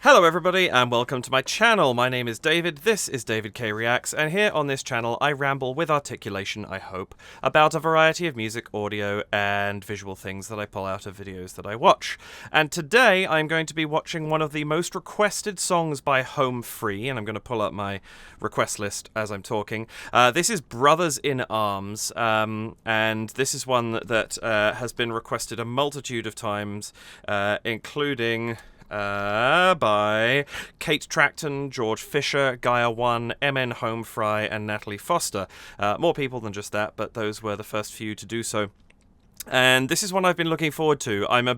Hello everybody and welcome to my channel. My name is David, this is David K Reacts, and here on this channel I ramble with articulation, I hope, about a variety of music, audio, and visual things that I pull out of videos that I watch. And today I'm going to be watching one of the most requested songs by Home Free, and I'm going to pull up my request list as I'm talking. This is Brothers in Arms, and this is one that has been requested a multitude of times, including by Kate Tracton, George Fisher, Gaia One, MN Homefry, and Natalie Foster. More people than just that, but those were the first few to do so. And this is one I've been looking forward to. I'm a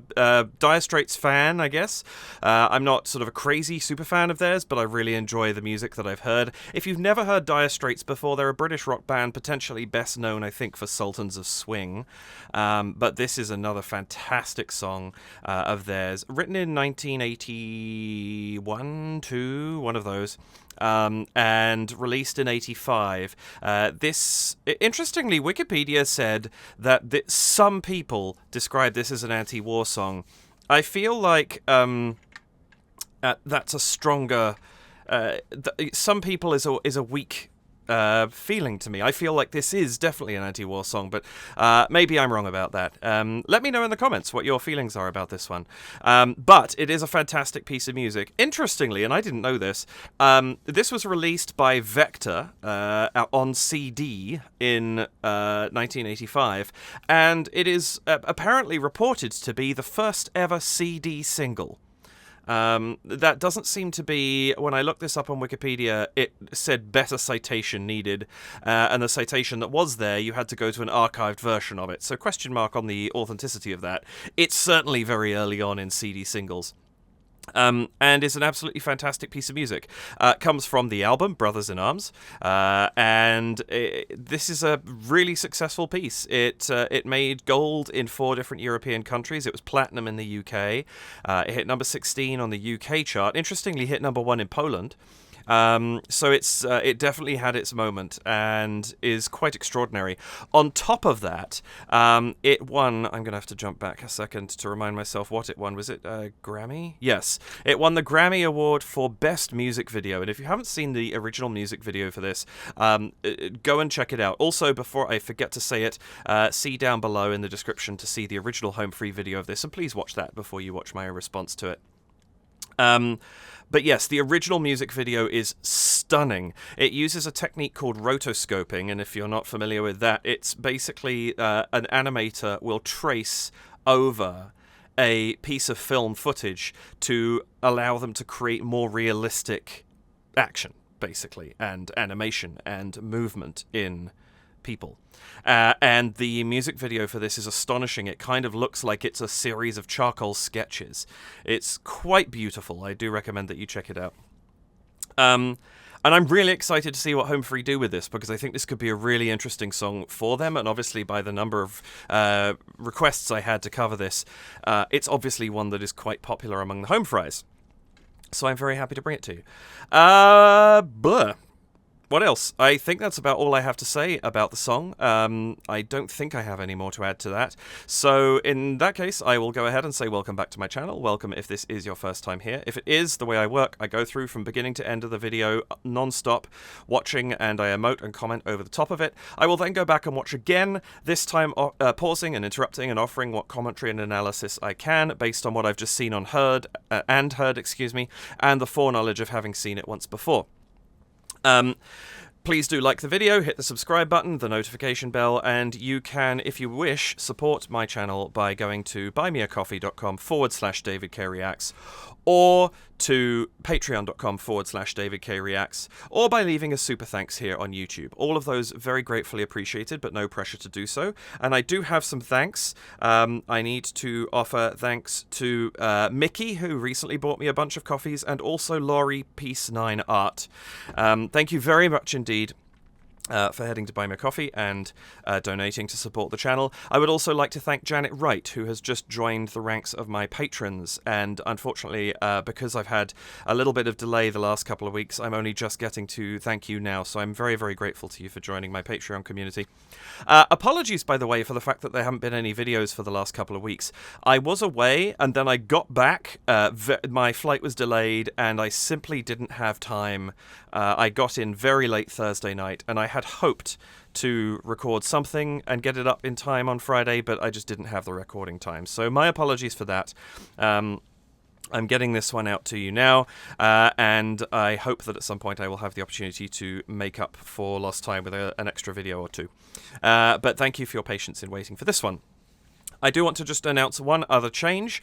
Dire Straits fan, I guess. I'm not sort of a crazy super fan of theirs, but I really enjoy the music that I've heard. If you've never heard Dire Straits before, they're a British rock band, potentially best known, I think, for Sultans of Swing. But this is another fantastic song of theirs, written in 1981, 2, one of those. And released in 85. Interestingly, Wikipedia said that some people describe this as an anti-war song. I feel like that's a stronger... some people is a weak feeling to me. I feel like this is definitely an anti-war song, but maybe I'm wrong about that. Let me know in the comments what your feelings are about this one. But it is a fantastic piece of music. Interestingly, and I didn't know this, this was released by Vector on CD in 1985, and it is apparently reported to be the first ever CD single. That doesn't seem to be, when I looked this up on Wikipedia, it said better citation needed, and the citation that was there, you had to go to an archived version of it, so question mark on the authenticity of that. It's certainly very early on in CD singles. And is an absolutely fantastic piece of music. Comes from the album Brothers in Arms, and this is a really successful piece. It made gold in 4 different European countries. It was platinum in the UK. It hit number 16 on the UK chart. Interestingly, hit number 1 in Poland. So it definitely had its moment and is quite extraordinary. On top of that, it won... I'm going to have to jump back a second to remind myself what it won. Was it a Grammy? Yes. It won the Grammy Award for Best Music Video. And if you haven't seen the original music video for this, go and check it out. Also, before I forget to say it, see down below in the description to see the original Home Free video of this. And please watch that before you watch my response to it. But yes, the original music video is stunning. It uses a technique called rotoscoping, and if you're not familiar with that, it's basically an animator will trace over a piece of film footage to allow them to create more realistic action, basically, and animation and movement in people. And the music video for this is astonishing. It kind of looks like it's a series of charcoal sketches. It's quite beautiful. I do recommend that you check it out. And I'm really excited to see what Home Free do with this, because I think this could be a really interesting song for them, and obviously by the number of requests I had to cover this, it's obviously one that is quite popular among the Home Fries. So I'm very happy to bring it to you. Blah. What else? I think that's about all I have to say about the song. I don't think I have any more to add to that. So in that case, I will go ahead and say welcome back to my channel. Welcome if this is your first time here. If it is, the way I work, I go through from beginning to end of the video non-stop watching, and I emote and comment over the top of it. I will then go back and watch again, this time pausing and interrupting and offering what commentary and analysis I can based on what I've just seen on heard, and the foreknowledge of having seen it once before. Please do like the video, hit the subscribe button, the notification bell, and you can, if you wish, support my channel by going to buymeacoffee.com/DavidKReacts, or to patreon.com/DavidKReacts, or by leaving a super thanks here on YouTube. All of those very gratefully appreciated, but no pressure to do so. And I do have some thanks. I need to offer thanks to Mickey, who recently bought me a bunch of coffees, and also Laurie Peace 9 Art. Thank you very much indeed. for heading to buy me a coffee and donating to support the channel. I would also like to thank Janet Wright, who has just joined the ranks of my patrons, and unfortunately, because I've had a little bit of delay the last couple of weeks, I'm only just getting to thank you now, so I'm very, very grateful to you for joining my Patreon community. Apologies, by the way, for the fact that there haven't been any videos for the last couple of weeks. I was away, and then I got back, my flight was delayed, and I simply didn't have time. I got in very late Thursday night, and I had hoped to record something and get it up in time on Friday, but I just didn't have the recording time. So my apologies for that. I'm getting this one out to you now, and I hope that at some point I will have the opportunity to make up for lost time with an extra video or two. But thank you for your patience in waiting for this one. I do want to just announce one other change,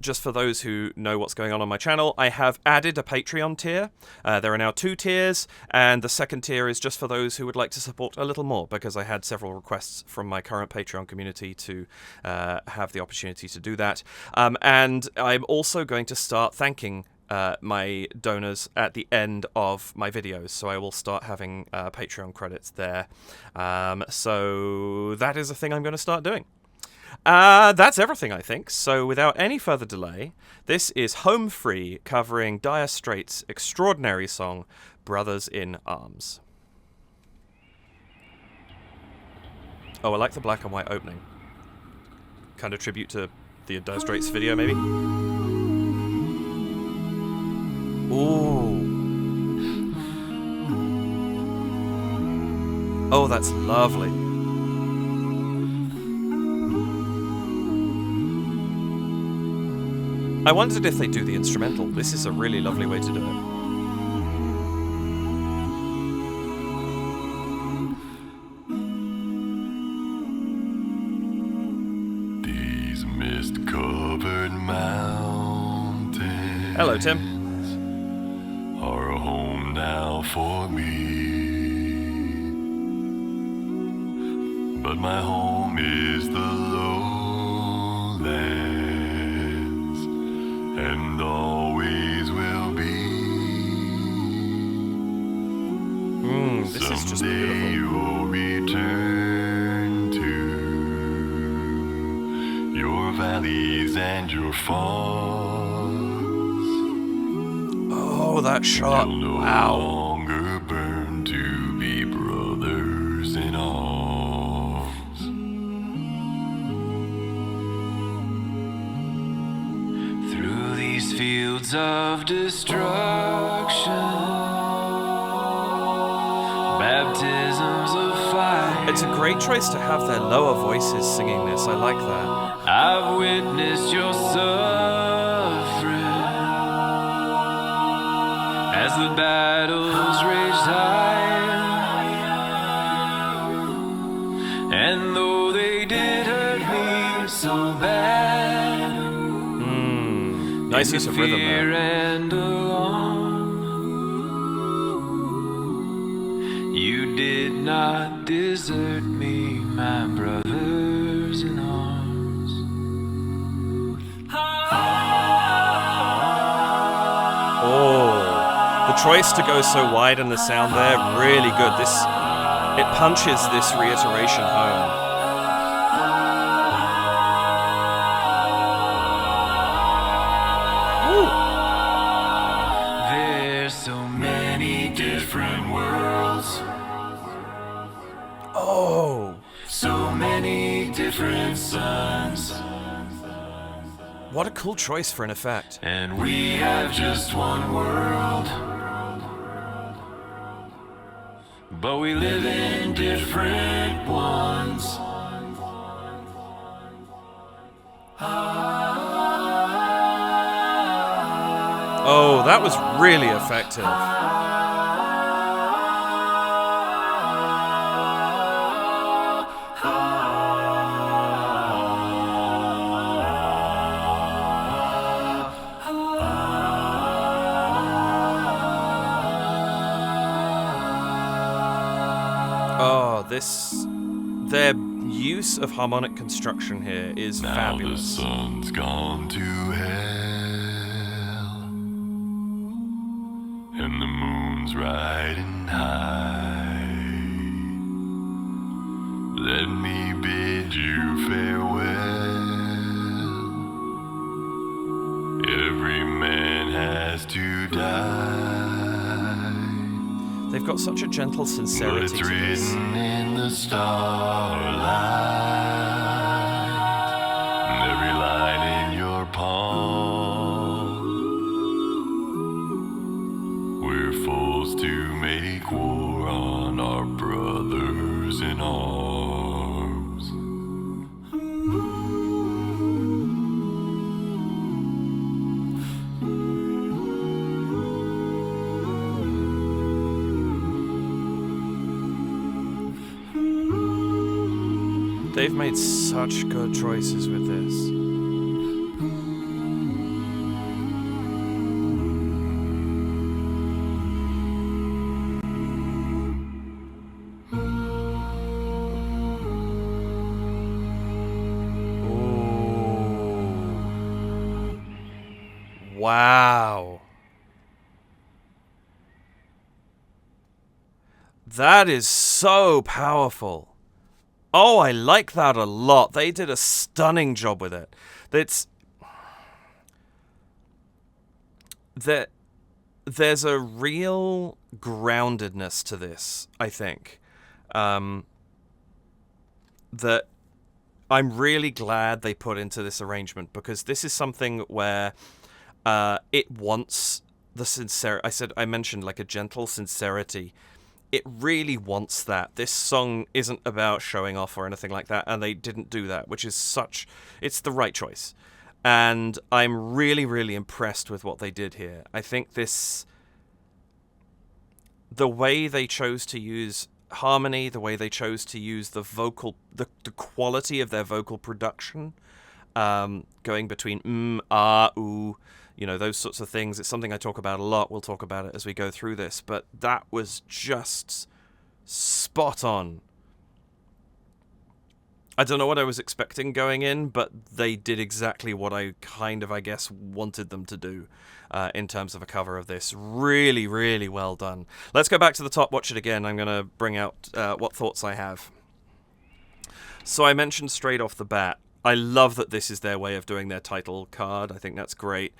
just for those who know what's going on my channel. I have added a Patreon tier. There are now 2 tiers, and the second tier is just for those who would like to support a little more, because I had several requests from my current Patreon community to have the opportunity to do that. And I'm also going to start thanking my donors at the end of my videos, so I will start having Patreon credits there. So that is a thing I'm going to start doing. That's everything, I think. So without any further delay, this is Home Free covering Dire Straits' extraordinary song, Brothers in Arms. Oh, I like the black and white opening. Kind of tribute to the Dire Straits video, maybe? Ooh. Oh, that's lovely. I wondered if they do the instrumental. This is a really lovely way to do it. These mist-covered mountains. Hello, Tim. Are a home now for me. But my home is the lowlands. And always will be. This is just Someday beautiful. you'll return to your valleys and your farms. Oh, that shot. You'll no Wow. longer burn to be brothers in arms. Through these fields of destruction, baptisms of fire. It's a great choice to have their lower voices singing this. I like that. I've witnessed your suffering as the battles raged high. And though they did hurt me so bad, Nice use of rhythm fear there. and alarm, you did not desert me, my brothers in arms. Oh, the choice to go so wide in the sound there, really good. It punches this reiteration home. There's so many different worlds, Oh, so many different suns, what a cool choice for an effect. and we have just one world, but we live in different ones. Oh, that was really effective. Oh, their use of harmonic construction here is Now fabulous. the sun's gone to hell, and the moon's riding high. has to die. They've got such a gentle But sincerity it's to this. written in the starlight. And every line in your palm. We're forced to make war on our brothers in arms. They've made such good choices with this. Ooh. Wow. That is so powerful. Oh, I like that a lot. They did a stunning job with it. There's a real groundedness to this, I think. That I'm really glad they put into this arrangement, because this is something where it wants the sincerity. I mentioned like a gentle sincerity. It really wants that. This song isn't about showing off or anything like that, and they didn't do that, which is it's the right choice. And I'm really, really impressed with what they did here. I think the way they chose to use harmony, the way they chose to use the quality of their vocal production, going between ah, ooh, those sorts of things. It's something I talk about a lot. We'll talk about it as we go through this. But that was just spot on. I don't know what I was expecting going in, but they did exactly what I I guess, wanted them to do in terms of a cover of this. Really, really well done. Let's go back to the top, watch it again. I'm going to bring out what thoughts I have. So I mentioned straight off the bat, I love that this is their way of doing their title card. I think that's great.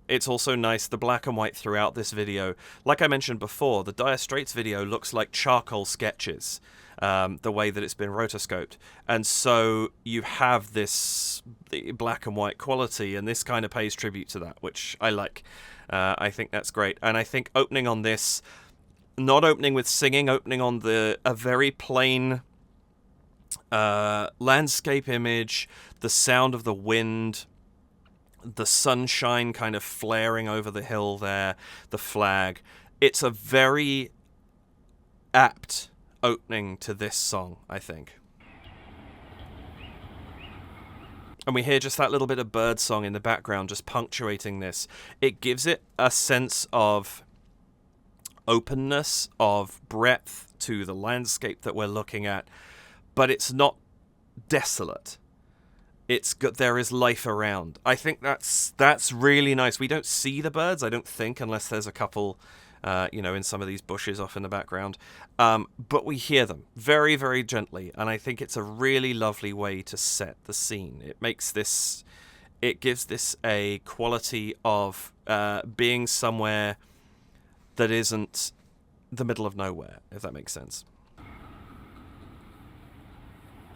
It's also nice, the black and white throughout this video. Like I mentioned before, the Dire Straits video looks like charcoal sketches, the way that it's been rotoscoped. And so you have this black and white quality, and this kind of pays tribute to that, which I like. I think that's great. And I think opening on this, not opening with singing, opening on a very plain landscape image, the sound of the wind, the sunshine kind of flaring over the hill there, the flag. It's a very apt opening to this song, I think. And we hear just that little bit of bird song in the background just punctuating this. It gives it a sense of openness, of breadth to the landscape that we're looking at. But it's not desolate. There is life around. I think that's really nice. We don't see the birds, I don't think, unless there's a couple, in some of these bushes off in the background. But we hear them very, very gently, and I think it's a really lovely way to set the scene. It gives this a quality of being somewhere that isn't the middle of nowhere, if that makes sense.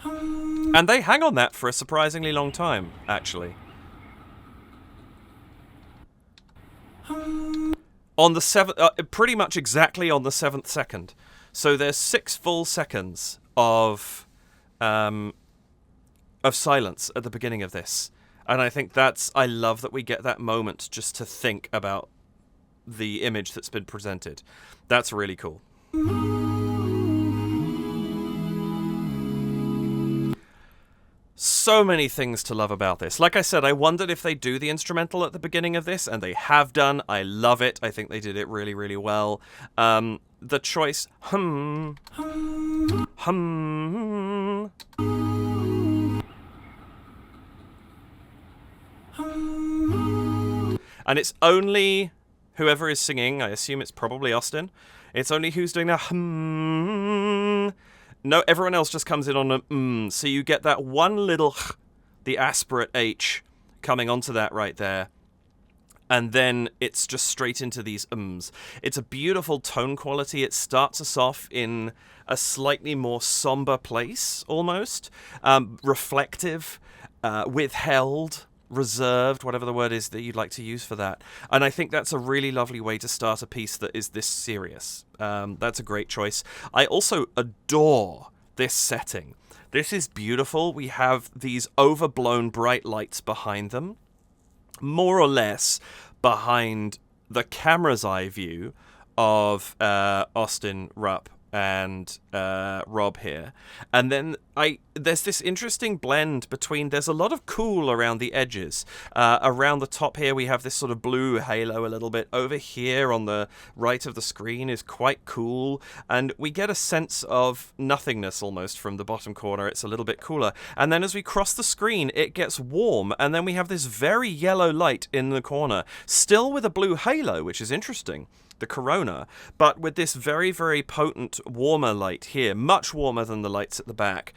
And they hang on that for a surprisingly long time, actually. On the pretty much exactly on the 7th second. So there's 6 full seconds of silence at the beginning of this. And I think I love that we get that moment just to think about the image that's been presented. That's really cool. So many things to love about this. Like I said, I wondered if they do the instrumental at the beginning of this, and they have done. I love it. I think they did it really, really well. The choice, hum, and it's only whoever is singing, I assume it's probably Austin, it's only who's doing that hum. No, everyone else just comes in on a so you get that one little the aspirate H coming onto that right there. and then it's just straight into these ums. It's a beautiful tone quality. It starts us off in a slightly more somber place, almost, reflective, withheld, reserved, whatever the word is that you'd like to use for that. And I think that's a really lovely way to start a piece that is this serious. That's a great choice. I also adore this setting. This is beautiful. We have these overblown bright lights behind them, more or less behind the camera's eye view of Austin Rupp and Rob here. And then there's this interesting blend between, there's a lot of cool around the edges. Around the top here we have this sort of blue halo a little bit. Over here on the right of the screen is quite cool, and we get a sense of nothingness almost from the bottom corner. It's a little bit cooler. And then as we cross the screen, it gets warm, and then we have this very yellow light in the corner, still with a blue halo, which is interesting. The corona, but with this very, very potent warmer light here, much warmer than the lights at the back,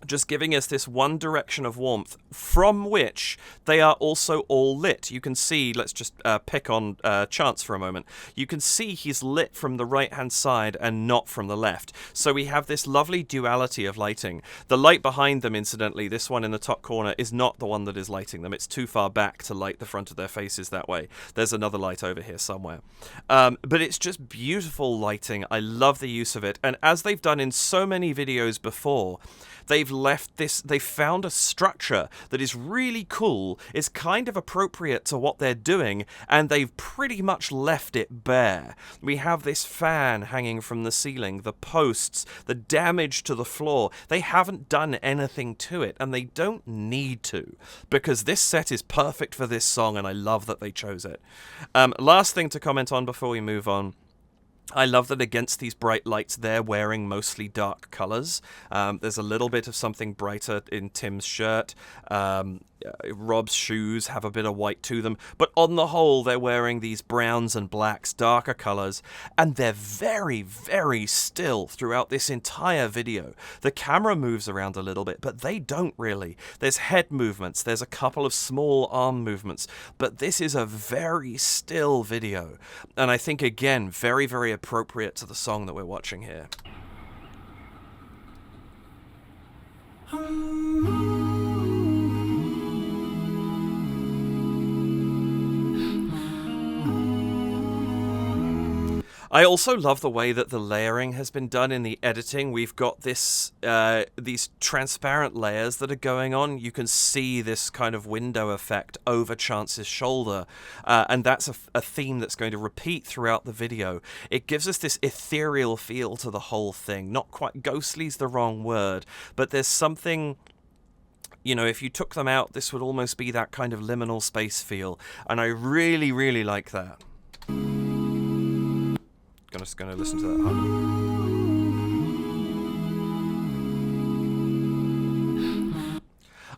just giving us this one direction of warmth from which they are also all lit. You can see, let's just pick on Chance for a moment. You can see he's lit from the right-hand side and not from the left. So we have this lovely duality of lighting. The light behind them, incidentally, this one in the top corner, is not the one that is lighting them. It's too far back to light the front of their faces that way. There's another light over here somewhere. But it's just beautiful lighting. I love the use of it. And as they've done in so many videos before, they've found a structure that is really cool, is kind of appropriate to what they're doing, and they've pretty much left it bare. We have this fan hanging from the ceiling, the posts, the damage to the floor. They haven't done anything to it, and they don't need to, because this set is perfect for this song, and I love that they chose it. Last thing to comment on before we move on. I love that against these bright lights, they're wearing mostly dark colors. There's a little bit of something brighter in Tim's shirt. Rob's shoes have a bit of white to them. But on the whole, they're wearing these browns and blacks, darker colors. And they're very, very still throughout this entire video. The camera moves around a little bit, but they don't really. There's head movements. There's a couple of small arm movements. But this is a very still video. And I think, again, very, very appropriate to the song that we're watching here. I also love the way that the layering has been done in the editing. We've got this these transparent layers that are going on. You can see this kind of window effect over Chance's shoulder, and that's a theme that's going to repeat throughout the video. It gives us this ethereal feel to the whole thing. Not quite ghostly's the wrong word, but there's something... You know, if you took them out, this would almost be that kind of liminal space feel, and I really, really like that. Just gonna listen to that hum.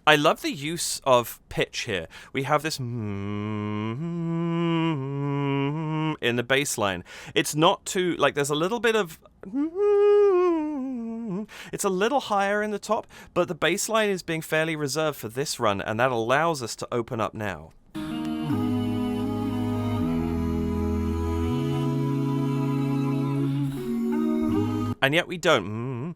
I love the use of pitch here. We have this in the bass line. It's not too, like, there's a little bit of... It's a little higher in the top, but the bass line is being fairly reserved for this run, and that allows us to open up now. And yet we don't.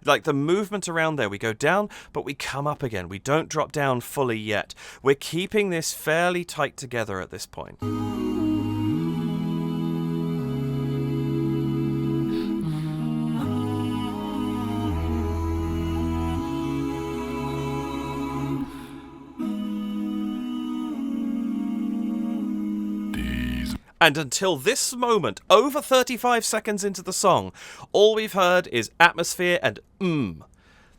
Like the movement around there, we go down, but we come up again. We don't drop down fully yet. We're keeping this fairly tight together at this point. And until this moment, over 35 seconds into the song, all we've heard is atmosphere and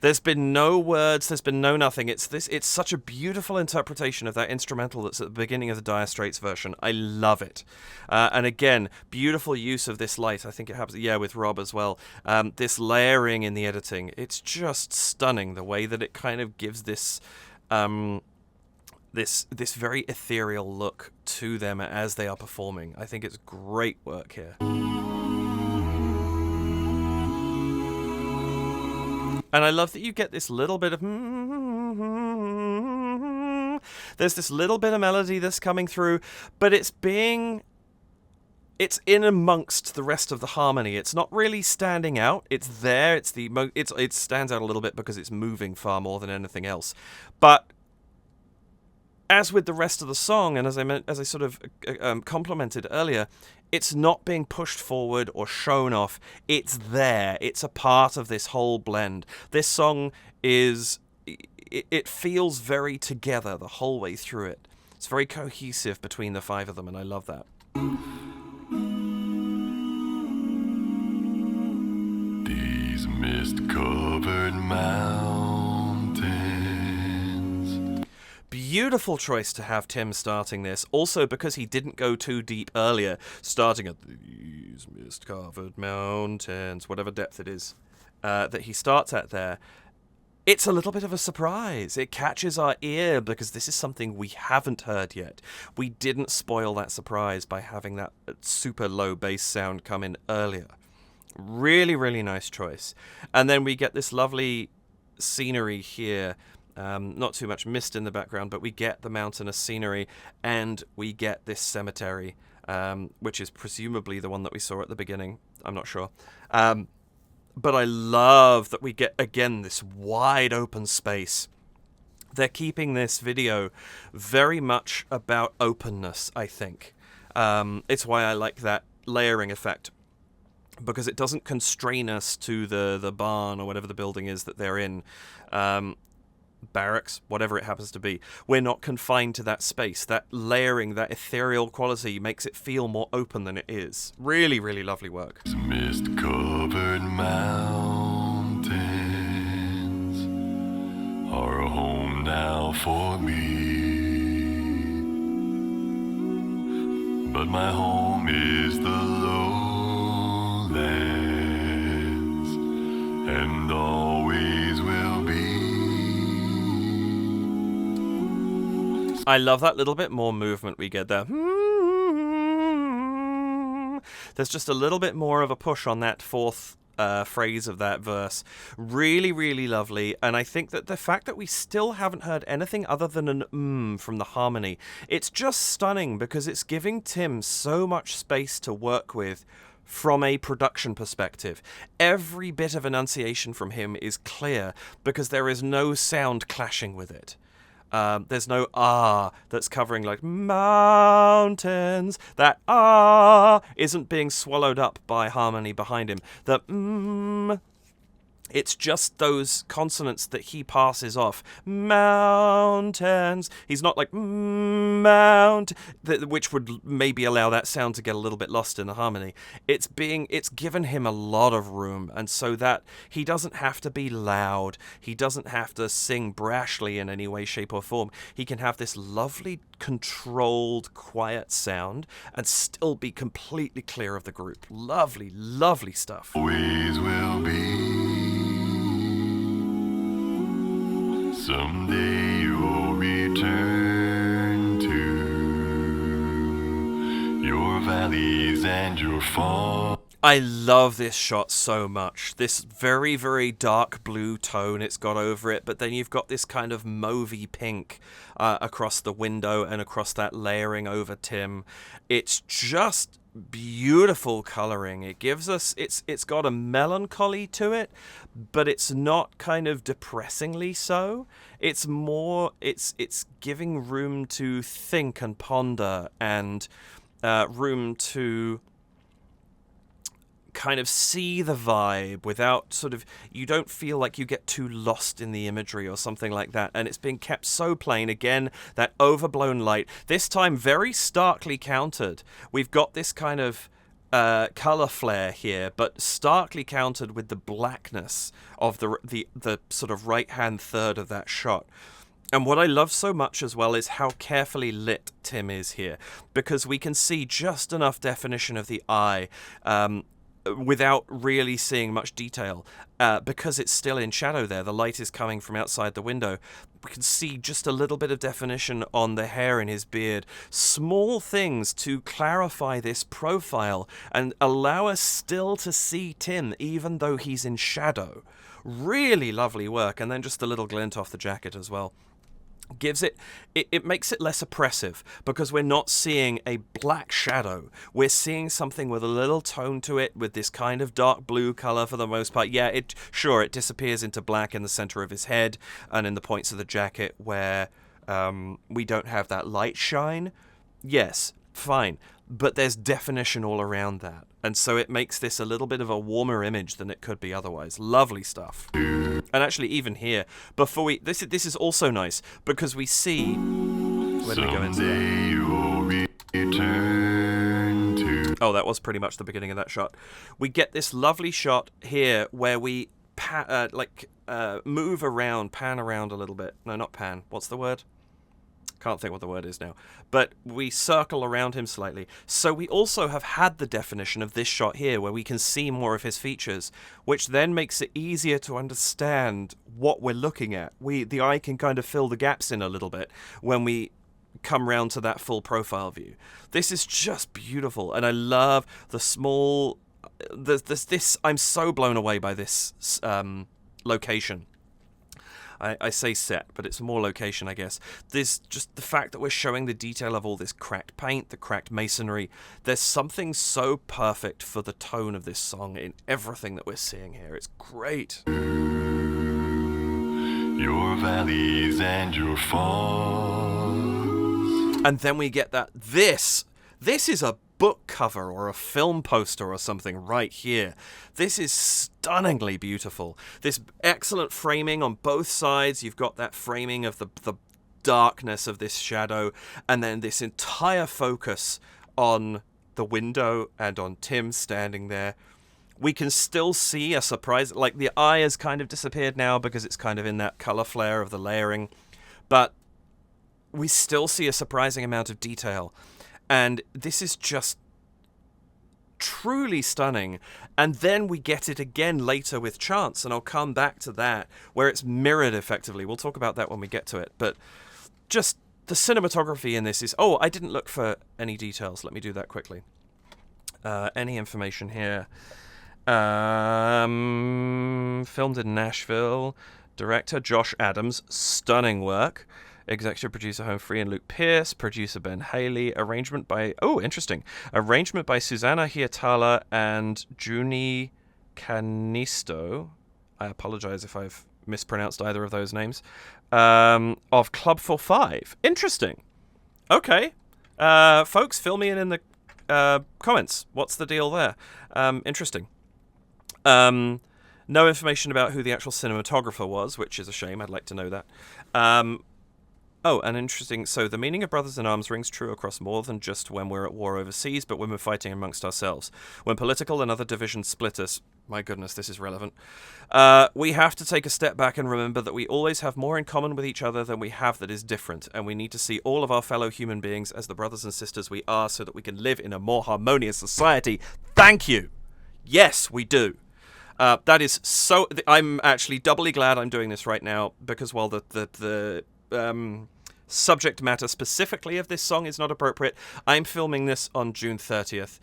There's been no words, there's been no nothing. It's such a beautiful interpretation of that instrumental that's at the beginning of the Dire Straits version. I love it. And again, beautiful use of this light. I think it happens, with Rob as well. This layering in the editing. It's just stunning the way that it kind of gives this... This very ethereal look to them as they are performing. I think it's great work here. And I love that you get this little bit of There's this little bit of melody that's coming through, but it's in amongst the rest of the harmony. It's not really standing out. It's there. It stands out a little bit because it's moving far more than anything else. But as with the rest of the song, and as I sort of complimented earlier, it's not being pushed forward or shown off. It's there. It's a part of this whole blend. This song it feels very together the whole way through it. It's very cohesive between the five of them, and I love that. These mist-covered mountains. Beautiful choice to have Tim starting this. Also because he didn't go too deep earlier, starting at these mist-covered mountains, whatever depth it is that he starts at there. It's a little bit of a surprise. It catches our ear because this is something we haven't heard yet. We didn't spoil that surprise by having that super low bass sound come in earlier. Really, really nice choice. And then we get this lovely scenery here. Not too much mist in the background, but we get the mountainous scenery, and we get this cemetery, which is presumably the one that we saw at the beginning. I'm not sure. But I love that we get, again, this wide open space. They're keeping this video very much about openness, I think. It's why I like that layering effect, because it doesn't constrain us to the barn or whatever the building is that they're in. Barracks, whatever it happens to be. We're not confined to that space. That layering, that ethereal quality makes it feel more open than it is. Really, really lovely work. Mist-covered mountains are a home now for me, but my home is the lowlands, and always will be. I love that little bit more movement we get there. There's just a little bit more of a push on that fourth phrase of that verse. Really, really lovely. And I think that the fact that we still haven't heard anything other than an from the harmony, it's just stunning because it's giving Tim so much space to work with from a production perspective. Every bit of enunciation from him is clear because there is no sound clashing with it. There's no that's covering like mountains. That isn't being swallowed up by harmony behind him. The it's just those consonants that he passes off. Mountains. He's not like which would maybe allow that sound to get a little bit lost in the harmony. It's given him a lot of room, and so that he doesn't have to be loud. He doesn't have to sing brashly in any way, shape, or form. He can have this lovely, controlled, quiet sound and still be completely clear of the group. Lovely, lovely stuff. Always will be. Someday you'll return to your valleys and your farms. I love this shot so much. This very, very dark blue tone it's got over it, but then you've got this kind of mauvey pink across the window and across that layering over Tim. It's just beautiful coloring. It gives us it's got a melancholy to it, but it's not kind of depressingly so. It's more it's giving room to think and ponder and room to kind of see the vibe without sort of, you don't feel like you get too lost in the imagery or something like that. And it's been kept so plain. Again, that overblown light, this time very starkly countered. We've got this kind of color flare here, but starkly countered with the blackness of the sort of right-hand third of that shot. And what I love so much as well is how carefully lit Tim is here, because we can see just enough definition of the eye without really seeing much detail, because it's still in shadow there. The light is coming from outside the window. We can see just a little bit of definition on the hair in his beard. Small things to clarify this profile and allow us still to see Tim even though he's in shadow. Really lovely work. And then just a little glint off the jacket as well. gives it makes it less oppressive, because we're not seeing a black shadow. We're seeing something with a little tone to it, with this kind of dark blue color for the most part. Yeah, it disappears into black in the center of his head and in the points of the jacket where we don't have that light shine. Yes, fine. But there's definition all around that. And so it makes this a little bit of a warmer image than it could be otherwise. Lovely stuff. And actually, even here, before we... This is also nice, because we see... Where did we go into that? Oh, that was pretty much the beginning of that shot. We get this lovely shot here where we move around, pan around a little bit. No, not pan. What's the word? Can't think what the word is now. But we circle around him slightly. So we also have had the definition of this shot here, where we can see more of his features, which then makes it easier to understand what we're looking at. The eye can kind of fill the gaps in a little bit when we come round to that full profile view. This is just beautiful, and I love the small... I'm so blown away by this location. I say set, but it's more location, I guess. There's just the fact that we're showing the detail of all this cracked paint, the cracked masonry. There's something so perfect for the tone of this song in everything that we're seeing here. It's great. Your valleys and your falls. And then we get that this is a book cover or a film poster or something right here. This is stunningly beautiful. This excellent framing on both sides. You've got that framing of the darkness of this shadow, and then this entire focus on the window and on Tim standing there. We can still see a surprise, like the eye has kind of disappeared now because it's kind of in that color flare of the layering, but we still see a surprising amount of detail. And this is just truly stunning. And then we get it again later with Chance, and I'll come back to that, where it's mirrored effectively. We'll talk about that when we get to it. But just the cinematography in this is... Oh, I didn't look for any details. Let me do that quickly. Any information here? Filmed in Nashville. Director Josh Adams. Stunning work. Executive producer Home Free and Luke Pierce, producer Ben Haley, arrangement by Susanna Hietala and Juni Canisto. I apologize if I've mispronounced either of those names. Of Club 45. Interesting. Okay. Folks, fill me in the comments. What's the deal there? Interesting. No information about who the actual cinematographer was, which is a shame. I'd like to know that. Oh, and interesting. So the meaning of Brothers in Arms rings true across more than just when we're at war overseas, but when we're fighting amongst ourselves. When political and other divisions split us, my goodness, this is relevant. We have to take a step back and remember that we always have more in common with each other than we have that is different, and we need to see all of our fellow human beings as the brothers and sisters we are so that we can live in a more harmonious society. Thank you! Yes, we do. That is so... I'm actually doubly glad I'm doing this right now, because while the subject matter specifically of this song is not appropriate, I'm filming this on June 30th.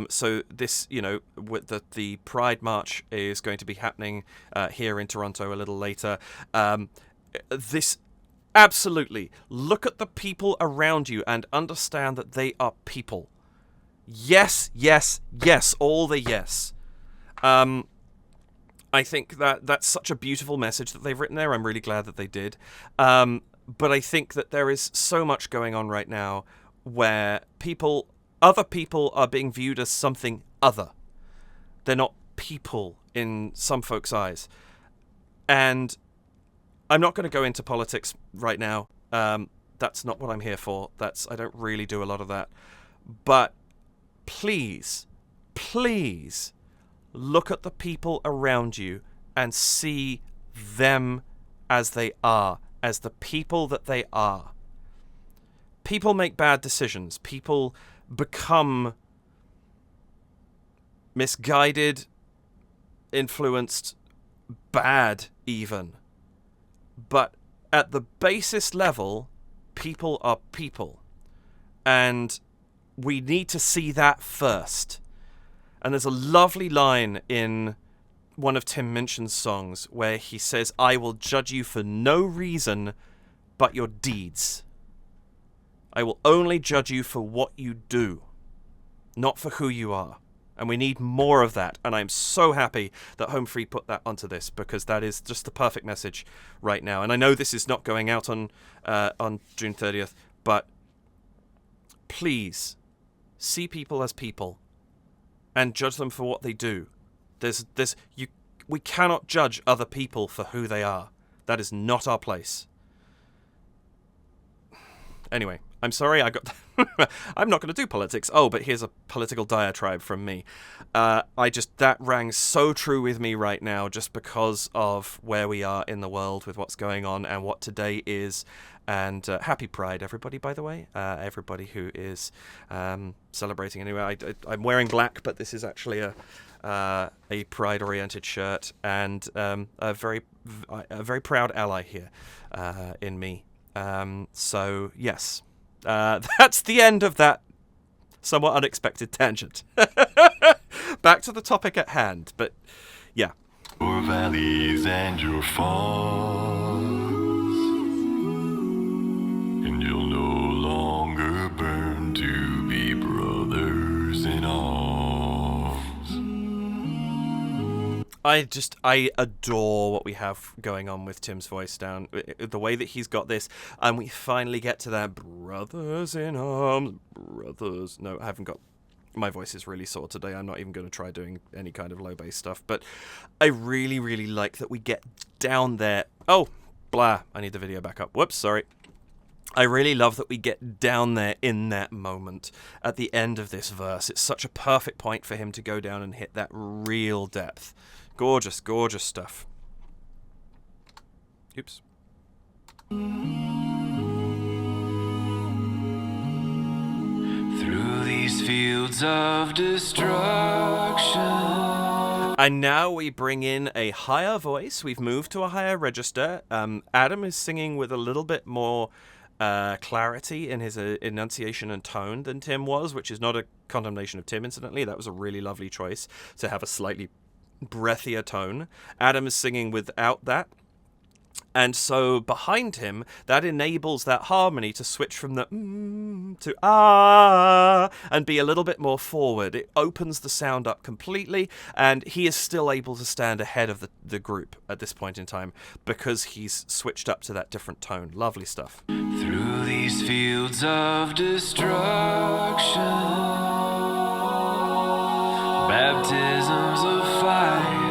So this, with the Pride March is going to be happening here in Toronto a little later. This, absolutely, look at the people around you and understand that they are people. Yes, yes, yes, all the yes. I think that's such a beautiful message that they've written there. I'm really glad that they did. But I think that there is so much going on right now where other people are being viewed as something other. They're not people in some folks' eyes. And I'm not going to go into politics right now. That's not what I'm here for. I don't really do a lot of that. But please, please look at the people around you and see them as they are. As the people that they are. People make bad decisions. People become misguided, influenced, bad even. But at the basest level, people are people. And we need to see that first. And there's a lovely line in one of Tim Minchin's songs where he says, "I will judge you for no reason but your deeds. I will only judge you for what you do, not for who you are. And we need more of that. And I'm so happy that Home Free put that onto this, because that is just the perfect message right now. And I know this is not going out on June 30th, but please see people as people and judge them for what they do. We cannot judge other people for who they are. That is not our place. Anyway, I'm sorry I got... I'm not going to do politics. Oh, but here's a political diatribe from me. That rang so true with me right now, just because of where we are in the world with what's going on and what today is. And happy Pride, everybody, by the way. Everybody who is celebrating. Anyway, I'm wearing black, but this is actually a Pride-oriented shirt, and a very proud ally here in me. So, yes. That's the end of that somewhat unexpected tangent. Back to the topic at hand, but yeah. Your valleys and your farms, and you'll no longer burn to be brothers in arms. I adore what we have going on with Tim's voice down, the way that he's got this, and we finally get to that brothers in arms, brothers. No, I haven't got, my voice is really sore today. I'm not even going to try doing any kind of low bass stuff, but I really, really like that we get down there. Oh, blah, I need the video back up. Whoops, sorry. I really love that we get down there in that moment at the end of this verse. It's such a perfect point for him to go down and hit that real depth. Gorgeous, gorgeous stuff. Oops. Through these fields of destruction. And now we bring in a higher voice. We've moved to a higher register. Adam is singing with a little bit more clarity in his enunciation and tone than Tim was, which is not a condemnation of Tim, incidentally. That was a really lovely choice to have a slightly breathier tone. Adam is singing without that. And so behind him, that enables that harmony to switch from the to and be a little bit more forward. It opens the sound up completely, and he is still able to stand ahead of the group at this point in time because he's switched up to that different tone. Lovely stuff. Through these fields of destruction, baptisms of fire,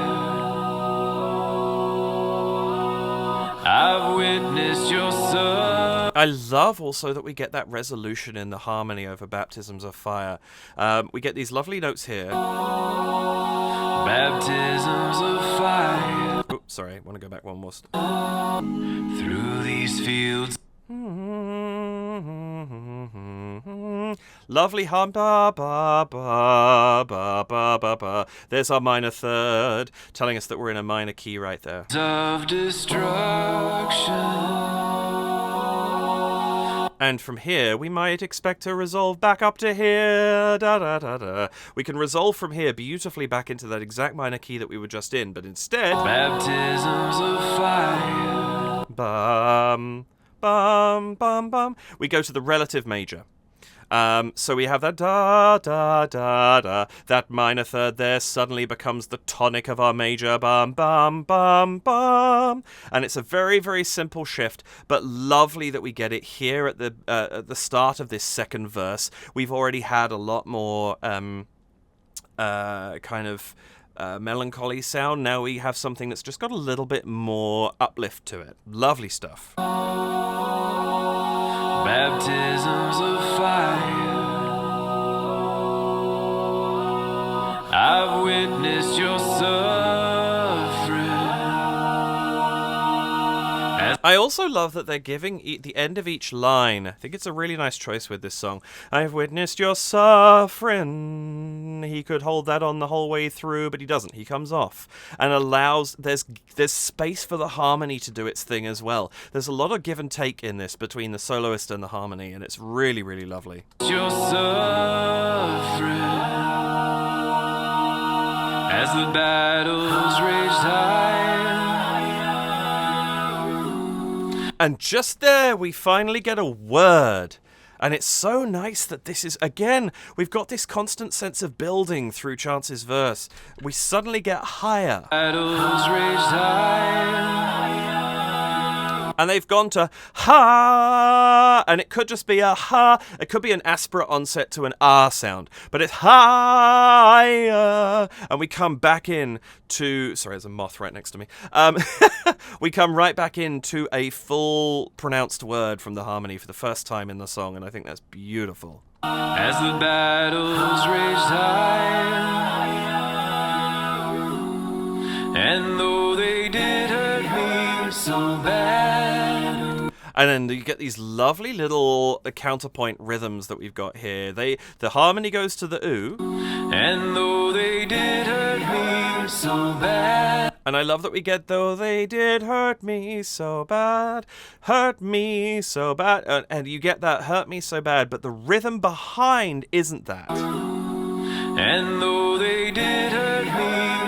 I've witnessed your son. I love also that we get that resolution in the harmony over baptisms of fire. We get these lovely notes here. Baptisms of fire. Oh, sorry, I want to go back one more. Through these fields. Lovely hum, ba ba ba ba ba ba ba. There's our minor third, telling us that we're in a minor key right there. Of destruction. And from here, we might expect to resolve back up to here. Da da da da. We can resolve from here beautifully back into that exact minor key that we were just in, but instead, Baptisms of fire. bum bum bum bum. We go to the relative major. So we have that da da da da. That minor third there suddenly becomes the tonic of our major, bum bum bum bum, and it's a very, very simple shift, but lovely that we get it here at the start of this second verse. We've already had a lot more melancholy sound. Now we have something that's just got a little bit more uplift to it. Lovely stuff. Baptisms of fire. I've witnessed your suffering. I also love that they're giving the end of each line. I think it's a really nice choice with this song. I've witnessed your suffering. He could hold that on the whole way through, but he doesn't. He comes off and allows, there's space for the harmony to do its thing as well. There's a lot of give and take in this between the soloist and the harmony, and it's really, really lovely. Your suffering as the battles raged high. And just there, we finally get a word. And it's so nice that this is, again, we've got this constant sense of building through Chance's verse. We suddenly get higher. Battles raged high. And they've gone to ha, and it could just be a ha. It could be an aspirate onset to an ah sound, but it's higher. And we come back in to, sorry, there's a moth right next to me. We come right back into a full pronounced word from the harmony for the first time in the song, and I think that's beautiful. As the battles raged high, and though they did hurt me so bad. And then you get these lovely little counterpoint rhythms that we've got here. The harmony goes to the ooh. And though they did hurt me so bad. And I love that we get, though they did hurt me so bad, hurt me so bad. And you get that hurt me so bad, but the rhythm behind isn't that. And though they did hurt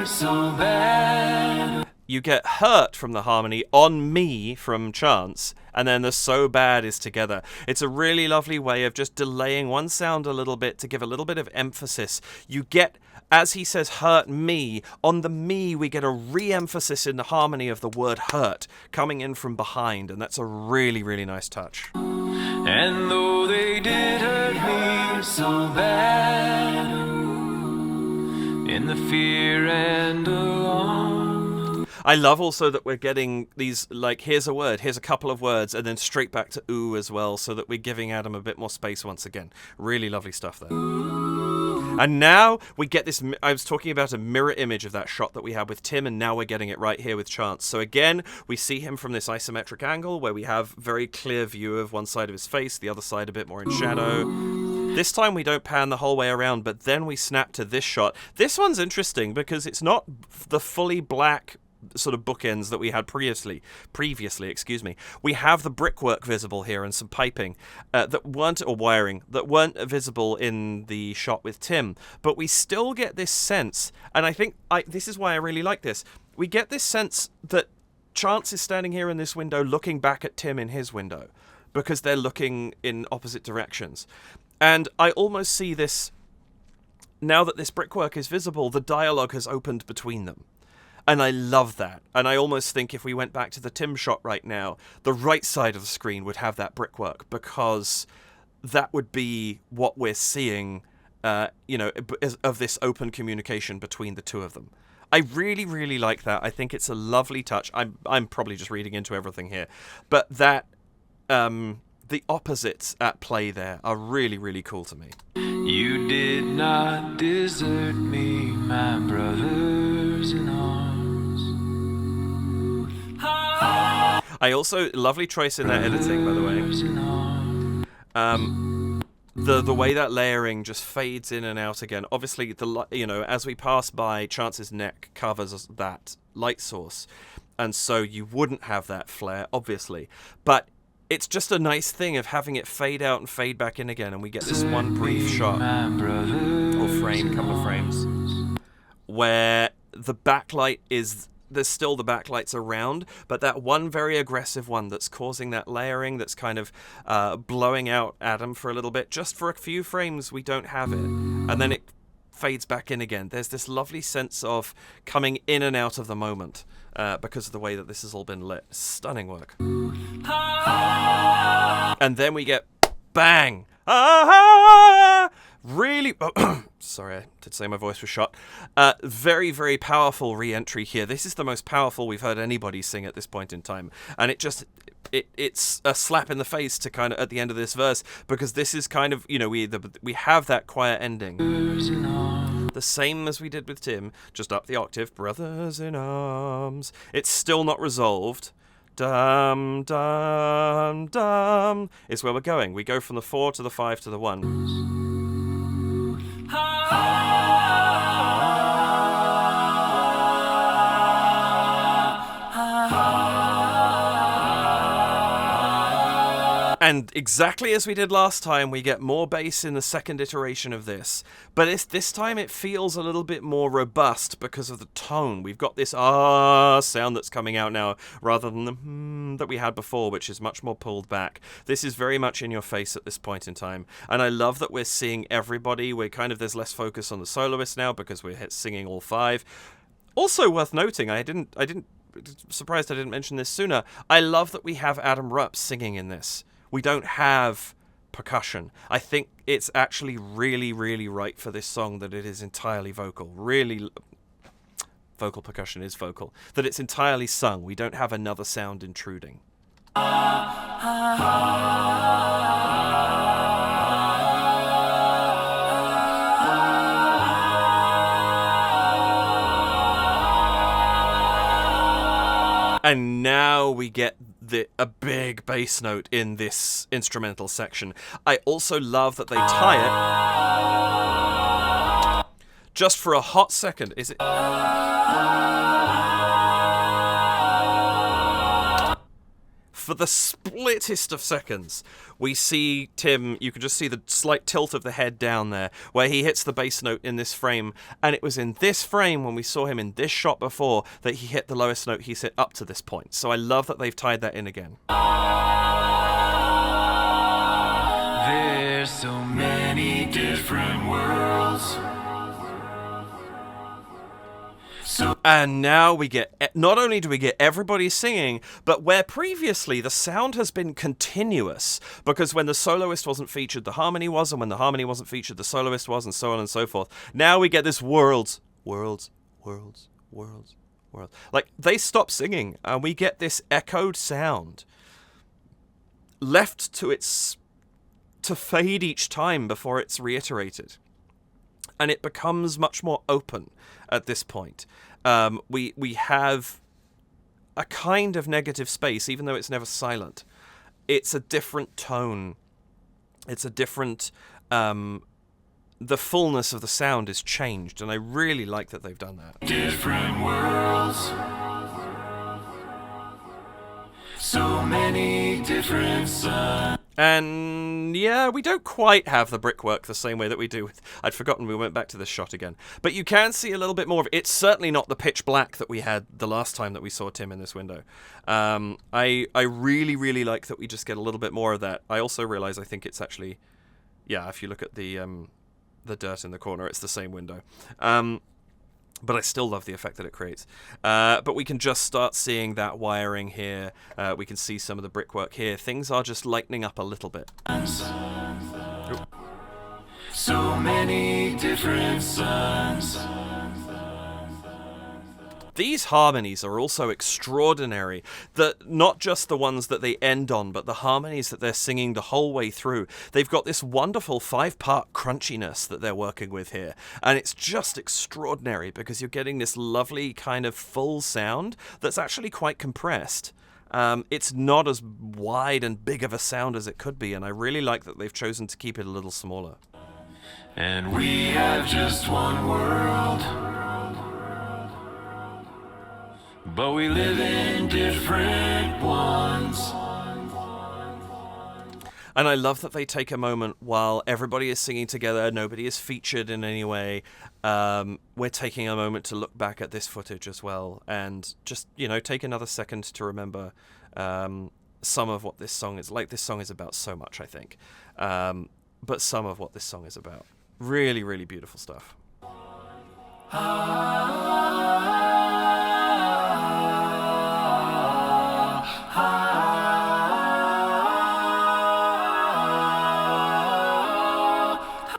me so bad. You get hurt from the harmony, on me from Chance, and then the so bad is together. It's a really lovely way of just delaying one sound a little bit to give a little bit of emphasis. You get, as he says, hurt me, on the me we get a re-emphasis in the harmony of the word hurt coming in from behind, and that's a really, really nice touch. And though they did hurt me so bad, in the fear and alarm. I love also that we're getting these, like, here's a word, here's a couple of words, and then straight back to ooh as well, so that we're giving Adam a bit more space once again. Really lovely stuff there. And now we get this, I was talking about a mirror image of that shot that we had with Tim, and now we're getting it right here with Chance. So again, we see him from this isometric angle where we have very clear view of one side of his face, the other side a bit more in shadow. This time we don't pan the whole way around, but then we snap to this shot. This one's interesting because it's not the fully black sort of bookends that we had previously, we have the brickwork visible here and some piping that weren't, or wiring, that weren't visible in the shot with Tim, but we still get this sense, and I think this is why I really like this, we get this sense that Chance is standing here in this window looking back at Tim in his window, because they're looking in opposite directions. And I almost see this, now that this brickwork is visible, the dialogue has opened between them. And I love that. And I almost think if we went back to the Tim shot right now, the right side of the screen would have that brickwork, because that would be what we're seeing, of this open communication between the two of them. I really, really like that. I think it's a lovely touch. I'm probably just reading into everything here. But that, the opposites at play there are really, really cool to me. You did not desert me, my brothers in arms. I also, lovely choice in that editing, by the way. The way that layering just fades in and out again. Obviously, as we pass by, Chance's neck covers that light source, and so you wouldn't have that flare, obviously. But it's just a nice thing of having it fade out and fade back in again, and we get this one brief shot, or frame, couple of frames, where the backlight is, there's still the backlights around, but that one very aggressive one that's causing that layering, that's kind of blowing out Adam for a little bit, just for a few frames we don't have it, and then it fades back in again. There's this lovely sense of coming in and out of the moment, because of the way that this has all been lit. Stunning work. And then we get bang. Really, sorry, I did say my voice was shot. Very, very powerful re-entry here. This is the most powerful we've heard anybody sing at this point in time, and it's a slap in the face to kind of at the end of this verse, because this is kind of, we have that quiet ending, the same as we did with Tim, just up the octave, brothers in arms. It's still not resolved. Dum dum dum is where we're going. We go from the 4 to the 5 to the 1. And exactly as we did last time, we get more bass in the second iteration of this. But this time it feels a little bit more robust because of the tone. We've got this ah sound that's coming out now, rather than the that we had before, which is much more pulled back. This is very much in your face at this point in time. And I love that we're seeing everybody. There's less focus on the soloist now because we're singing all five. Also worth noting, surprised I didn't mention this sooner, I love that we have Adam Rupp singing in this. We don't have percussion. I think it's actually really, really right for this song that it is entirely vocal. Really, vocal percussion is vocal. That it's entirely sung. We don't have another sound intruding. And now we get a big bass note in this instrumental section. I also love that they tie it just for a hot second. Is it? For the splittest of seconds, we see Tim, you can just see the slight tilt of the head down there, where he hits the bass note in this frame, and it was in this frame, when we saw him in this shot before, that he hit the lowest note he's hit up to this point. So I love that they've tied that in again. There's so many different worlds. And now we get, not only do we get everybody singing, but where previously the sound has been continuous, because when the soloist wasn't featured, the harmony was, and when the harmony wasn't featured, the soloist was, and so on and so forth. Now we get this worlds. Like, they stop singing, and we get this echoed sound left to fade each time before it's reiterated. And it becomes much more open at this point. We have a kind of negative space, even though it's never silent. It's a different tone. It's a different... the fullness of the sound is changed, and I really like that they've done that. Different worlds. So many different suns. And yeah, we don't quite have the brickwork the same way that we do with... I'd forgotten we went back to this shot again. But you can see a little bit more of it. It's certainly not the pitch black that we had the last time that we saw Tim in this window. I really, really like that we just get a little bit more of that. I also realize I think it's actually... Yeah, if you look at the dirt in the corner, it's the same window. But I still love the effect that it creates. But we can just start seeing that wiring here. We can see some of the brickwork here. Things are just lightening up a little bit. So many different suns. These harmonies are also extraordinary. Not just the ones that they end on, but the harmonies that they're singing the whole way through. They've got this wonderful 5-part crunchiness that they're working with here. And it's just extraordinary because you're getting this lovely kind of full sound that's actually quite compressed. It's not as wide and big of a sound as it could be, and I really like that they've chosen to keep it a little smaller. And we have just one world, but we live in different ones. And I love that they take a moment while everybody is singing together, nobody is featured in any way. We're taking a moment to look back at this footage as well and just, take another second to remember some of what this song is. Like, this song is about so much, I think. But some of what this song is about. Really, really beautiful stuff.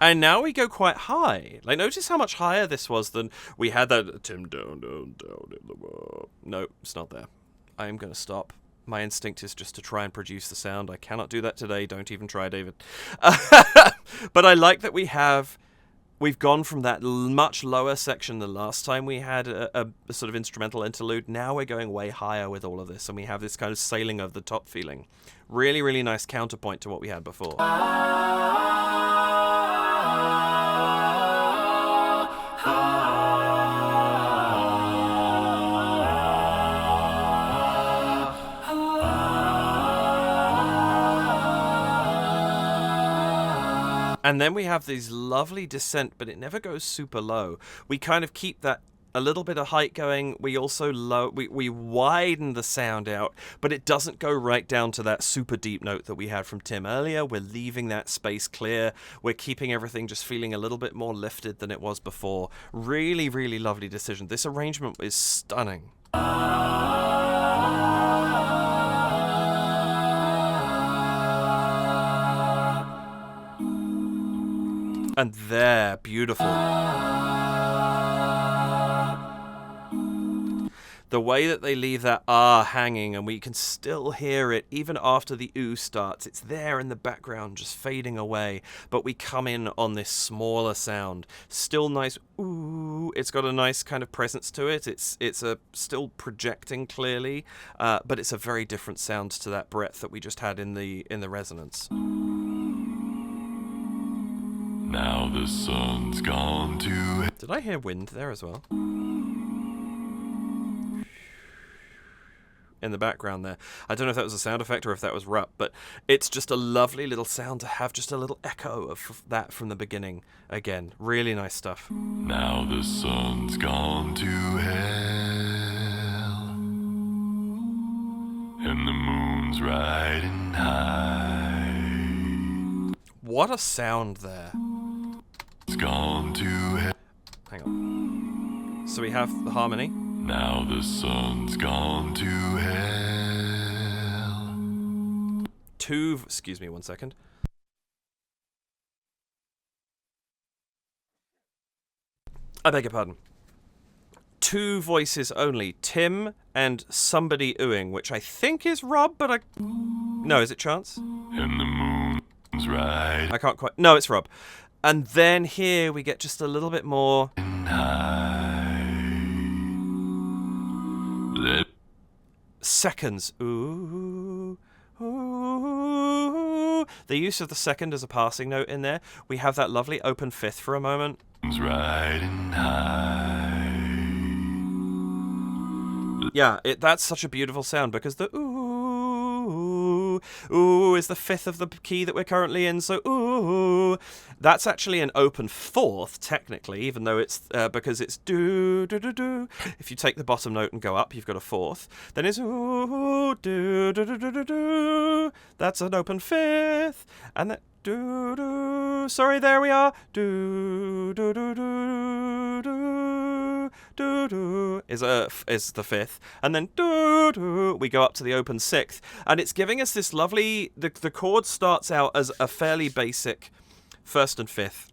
And now we go quite high. Like, notice how much higher this was than we had that Tim down in the world. No, it's not there. I am going to stop. My instinct is just to try and produce the sound. I cannot do that today. Don't even try, David. But I like that we've gone from that much lower section the last time we had a sort of instrumental interlude. Now we're going way higher with all of this, and we have this kind of sailing over the top feeling. Really, really nice counterpoint to what we had before. And then we have these lovely descent, but it never goes super low. We kind of keep that a little bit of height going. We also we widen the sound out, but it doesn't go right down to that super deep note that we had from Tim earlier. We're leaving that space clear. We're keeping everything just feeling a little bit more lifted than it was before. Really, really lovely decision. This arrangement is stunning. And there, beautiful. The way that they leave that ah hanging, and we can still hear it even after the ooh starts. It's there in the background, just fading away. But we come in on this smaller sound. Still nice ooh. It's got a nice kind of presence to it. It's still projecting clearly, but it's a very different sound to that breadth that we just had in the resonance. Now the sun's gone to... Did I hear wind there as well? In the background there. I don't know if that was a sound effect or if that was Rupp, but it's just a lovely little sound to have just a little echo of that from the beginning. Again, really nice stuff. Now the sun's gone to hell, and the moon's riding high. What a sound there. It's gone to hell. Hang on. So we have the harmony. Now the sun's gone to hell. Excuse me 1 second. I beg your pardon. 2 voices only. Tim and somebody oohing, which I think is Rob, but no, is it Chance? And the moon's riding I can't quite... No, it's Rob. And then here we get just a little bit more... seconds. Ooh, ooh. The use of the second as a passing note in there. We have that lovely open fifth for a moment. Riding high. Yeah, that's such a beautiful sound because the ooh, ooh is the fifth of the key that we're currently in. So ooh, that's actually an open fourth technically, even though it's because it's do do do do. If you take the bottom note and go up, you've got a fourth. Then it's ooh do do do do do do. That's an open fifth, and that do do. Sorry, there we are. Do do do do do do do is the fifth, and then do do we go up to the open sixth, and it's giving us this lovely. The chord starts out as a fairly basic first and fifth,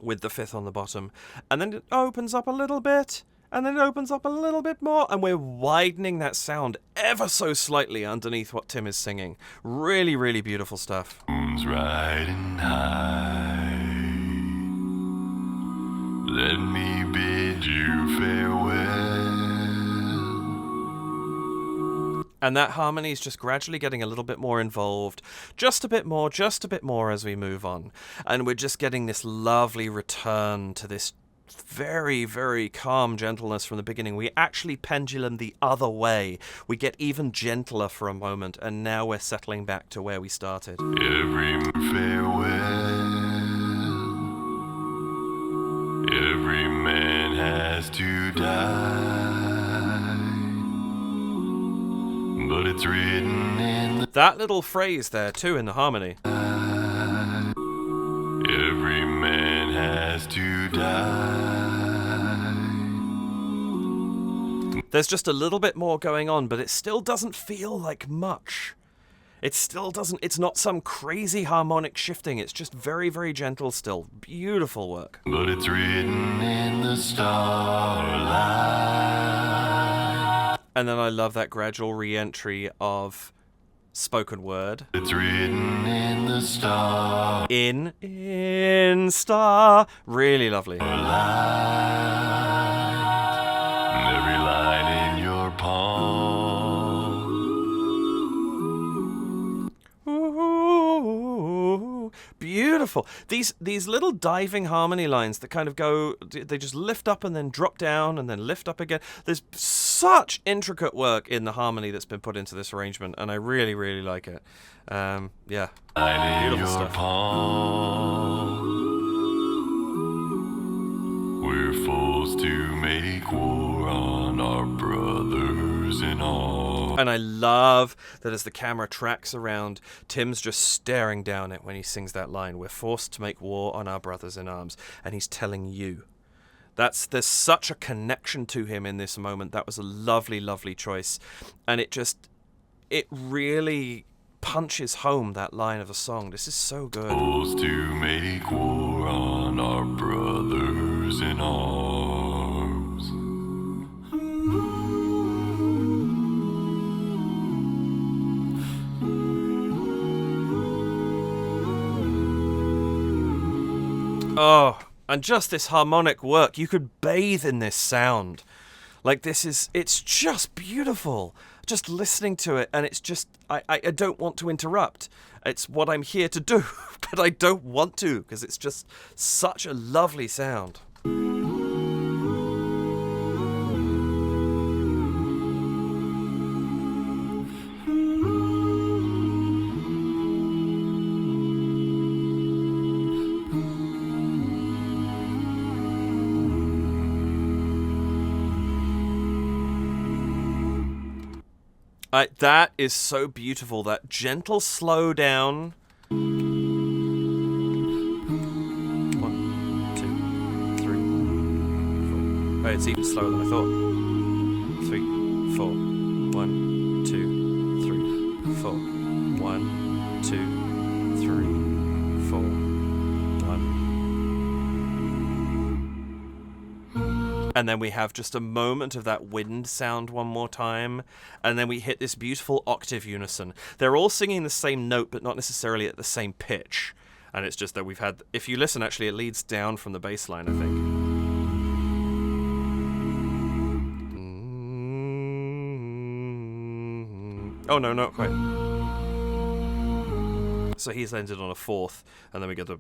with the fifth on the bottom, and then it opens up a little bit. And then it opens up a little bit more, and we're widening that sound ever so slightly underneath what Tim is singing. Really, really beautiful stuff. Moon's riding high. Let me bid you farewell. And that harmony is just gradually getting a little bit more involved. Just a bit more as we move on. And we're just getting this lovely return to this very, very calm gentleness from the beginning. We actually pendulum the other way. We get even gentler for a moment, and now we're settling back to where we started. Every farewell. Every man has to die. But it's written in the... That little phrase there, too, in the harmony. Every man has to die. There's just a little bit more going on, but it still doesn't feel like much. It still doesn't... It's not some crazy harmonic shifting. It's just very, very gentle still. Beautiful work. But it's written in the starlight. And then I love that gradual re-entry of spoken word. It's written in the star. In star. Really lovely. And every line in your palm. Ooh, beautiful. These little diving harmony lines that kind of go, they just lift up and then drop down and then lift up again. There's such intricate work in the harmony that's been put into this arrangement, and I really, really like it. Yeah, beautiful stuff. Palm. And I love that as the camera tracks around, Tim's just staring down it when he sings that line, "We're forced to make war on our brothers in arms," and he's telling you. There's such a connection to him in this moment. That was a lovely, lovely choice. And it really punches home that line of the song. This is so good. Forced to make war on our brothers in arms. Oh, and just this harmonic work. You could bathe in this sound. Like, it's just beautiful. Just listening to it, and it's just, I don't want to interrupt. It's what I'm here to do, but I don't want to, because it's just such a lovely sound. That is so beautiful. That gentle slow down. 1, 2, 3, 4. Oh, it's even slower than I thought. 3, 4. 1, 2, 3, 4. 1, 2, 3, 4. 1. And then we have just a moment of that wind sound one more time, and then we hit this beautiful octave unison. They're all singing the same note, but not necessarily at the same pitch. And it's just that we've had, if you listen, actually, it leads down from the bass line, I think. Oh, no, not quite. So he's ended on a fourth, and then we get the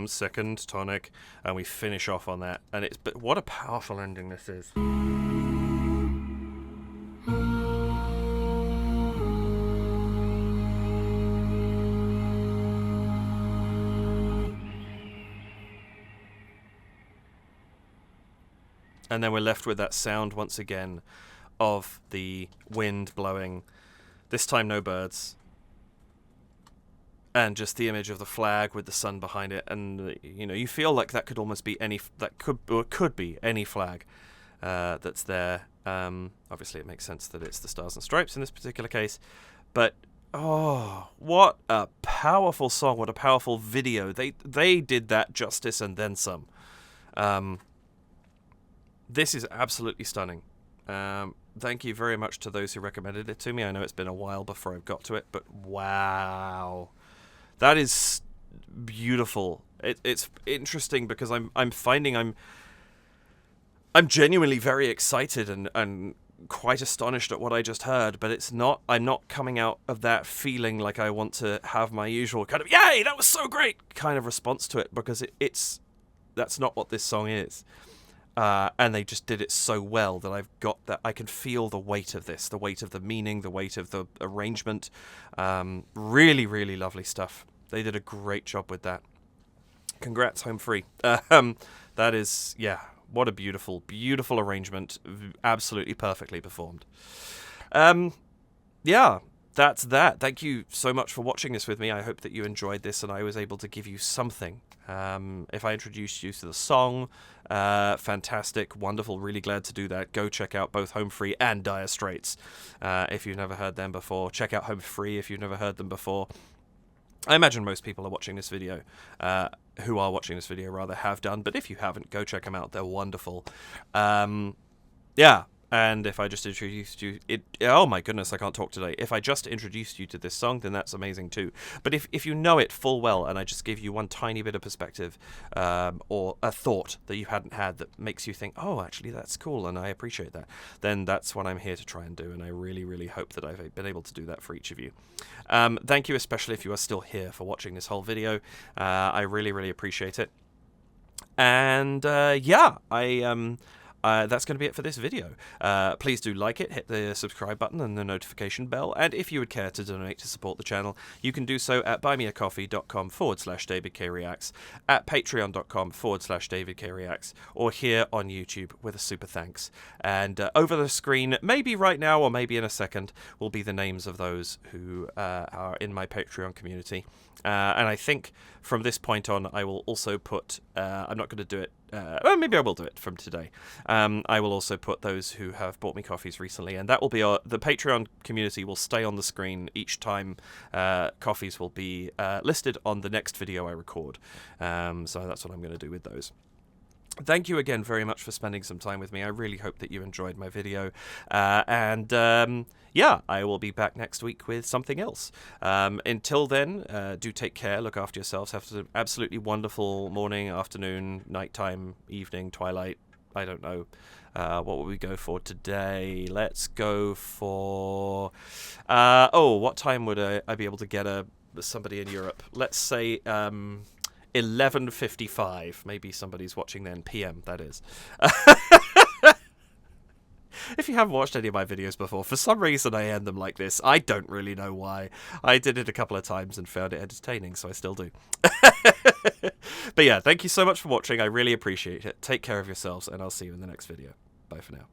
second tonic, and we finish off on that. And but what a powerful ending this is. And then we're left with that sound once again of the wind blowing. This time no birds. And just the image of the flag with the sun behind it, and you feel like that could almost be could be any flag that's there. Obviously, it makes sense that it's the Stars and Stripes in this particular case, but what a powerful song! What a powerful video! They did that justice and then some. This is absolutely stunning. Thank you very much to those who recommended it to me. I know it's been a while before I've got to it, but wow. That is beautiful. It's interesting because I'm finding I'm genuinely very excited and quite astonished at what I just heard, but I'm not coming out of that feeling like I want to have my usual kind of "yay, that was so great" kind of response to it, because that's not what this song is. And they just did it so well that I've got that. I can feel the weight of this, the weight of the meaning, the weight of the arrangement. Really, really lovely stuff. They did a great job with that. Congrats, Home Free. That is, what a beautiful, beautiful arrangement. Absolutely perfectly performed. That's that. Thank you so much for watching this with me. I hope that you enjoyed this and I was able to give you something. If I introduced you to the song, fantastic, wonderful, really glad to do that. Go check out both Home Free and Dire Straits if you've never heard them before. Check out Home Free if you've never heard them before. I imagine most people are watching this video, who are watching this video rather, have done, but if you haven't, go check them out. They're wonderful. And if I just introduced you, oh my goodness, I can't talk today. If I just introduced you to this song, then that's amazing too. But if you know it full well, and I just give you one tiny bit of perspective, or a thought that you hadn't had that makes you think, oh, actually that's cool, and I appreciate that, then that's what I'm here to try and do, and I really, really hope that I've been able to do that for each of you. Thank you, especially if you are still here for watching this whole video. I really, really appreciate it. And that's going to be it for this video. Please do like it, hit the subscribe button and the notification bell, and if you would care to donate to support the channel, you can do so at buymeacoffee.com/DavidKReacts, at patreon.com/DavidKReacts, or here on YouTube with a super thanks. And over the screen, maybe right now or maybe in a second, will be the names of those who are in my Patreon community. And I think from this point on, I will also put, I'm not going to do it, well, maybe I will do it from today. I will also put those who have bought me coffees recently, and that will be the Patreon community will stay on the screen each time coffees will be listed on the next video I record. So that's what I'm going to do with those. Thank you again very much for spending some time with me. I really hope that you enjoyed my video. Yeah, I will be back next week with something else. Until then, do take care, look after yourselves, have an absolutely wonderful morning, afternoon, nighttime, evening, twilight, I don't know. What will we go for today? Let's go for... what time would I be able to get somebody in Europe? Let's say... 11:55. Maybe somebody's watching then. PM, that is. If you haven't watched any of my videos before, for some reason I end them like this. I don't really know why. I did it a couple of times and found it entertaining, so I still do. But yeah, thank you so much for watching. I really appreciate it. Take care of yourselves, and I'll see you in the next video. Bye for now.